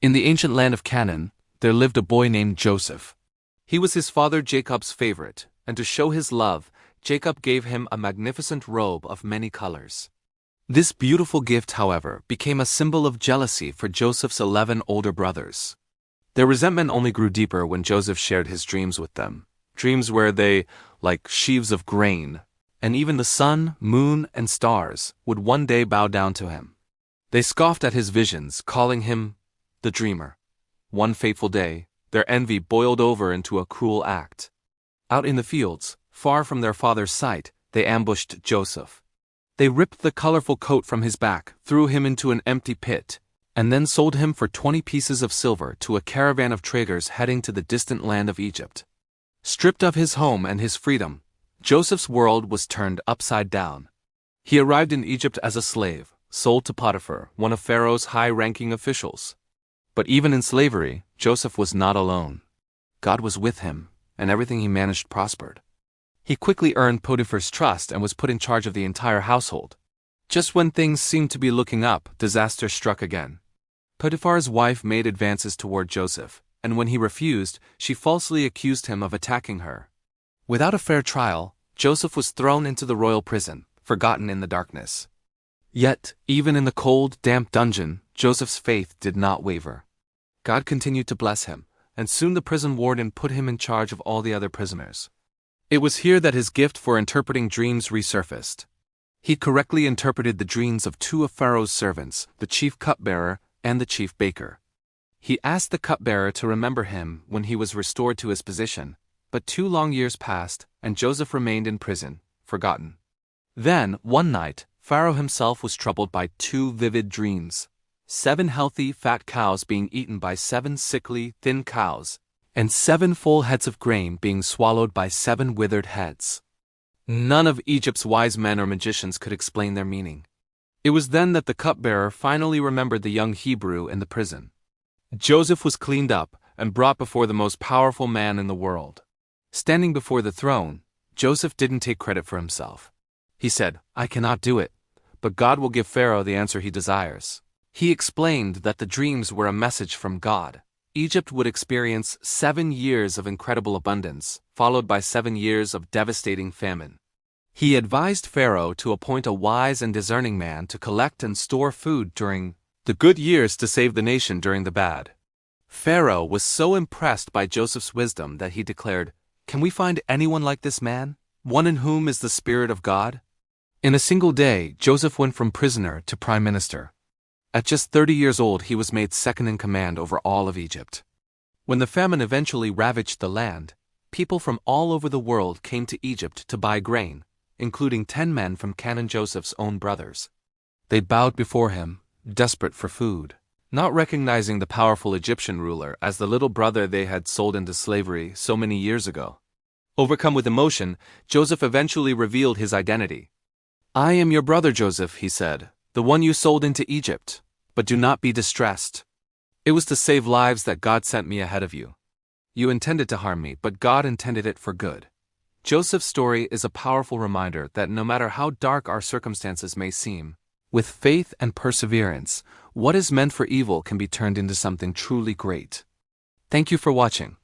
In the ancient land of Canaan, there lived a boy named Joseph. He was his father Jacob's favorite, and to show his love, Jacob gave him a magnificent robe of many colors. This beautiful gift, however, became a symbol of jealousy for Joseph's 11 older brothers. Their resentment only grew deeper when Joseph shared his dreams with them, dreams where they, like sheaves of grain, and even the sun, moon, and stars, would one day bow down to him. They scoffed at his visions, calling him the dreamer. One fateful day, their envy boiled over into a cruel act. Out in the fields, far from their father's sight, they ambushed Joseph. They ripped the colorful coat from his back, threw him into an empty pit, and then sold him for 20 pieces of silver to a caravan of traders heading to the distant land of Egypt. Stripped of his home and his freedom, Joseph's world was turned upside down. He arrived in Egypt as a slave, sold to Potiphar, one of Pharaoh's high-ranking officials. But even in slavery, Joseph was not alone. God was with him, and everything he managed prospered. He quickly earned Potiphar's trust and was put in charge of the entire household. Just when things seemed to be looking up, disaster struck again. Potiphar's wife made advances toward Joseph, and when he refused, she falsely accused him of attacking her. Without a fair trial, Joseph was thrown into the royal prison, forgotten in the darkness. Yet, even in the cold, damp dungeon, Joseph's faith did not waver. God continued to bless him, and soon the prison warden put him in charge of all the other prisoners. It was here that his gift for interpreting dreams resurfaced. He correctly interpreted the dreams of 2 of Pharaoh's servants, the chief cupbearer and the chief baker. He asked the cupbearer to remember him when he was restored to his position, but 2 long years passed, and Joseph remained in prison, forgotten. Then, one night, Pharaoh himself was troubled by 2 vivid dreams: 7 healthy, fat cows being eaten by 7 sickly, thin cows, and 7 full heads of grain being swallowed by 7 withered heads. None of Egypt's wise men or magicians could explain their meaning. It was then that the cupbearer finally remembered the young Hebrew in the prison. Joseph was cleaned up and brought before the most powerful man in the world. Standing before the throne, Joseph didn't take credit for himself. He said, "I cannot do it, but God will give Pharaoh the answer he desires." He explained that the dreams were a message from God. Egypt would experience 7 years of incredible abundance, followed by 7 years of devastating famine. He advised Pharaoh to appoint a wise and discerning man to collect and store food during the good years to save the nation during the bad. Pharaoh was so impressed by Joseph's wisdom that he declared, "Can we find anyone like this man, one in whom is the Spirit of God?" In a single day, Joseph went from prisoner to prime minister. At just 30 years old, he was made second in command over all of Egypt. When the famine eventually ravaged the land, people from all over the world came to Egypt to buy grain, including 10 men from Canaan, Joseph's own brothers. They bowed before him, desperate for food, not recognizing the powerful Egyptian ruler as the little brother they had sold into slavery so many years ago. Overcome with emotion, Joseph eventually revealed his identity. "I am your brother Joseph," he said, "the one you sold into Egypt. But do not be distressed. It was to save lives that God sent me ahead of you. You intended to harm me, but God intended it for good." Joseph's story is a powerful reminder that no matter how dark our circumstances may seem, with faith and perseverance, what is meant for evil can be turned into something truly great. Thank you for watching.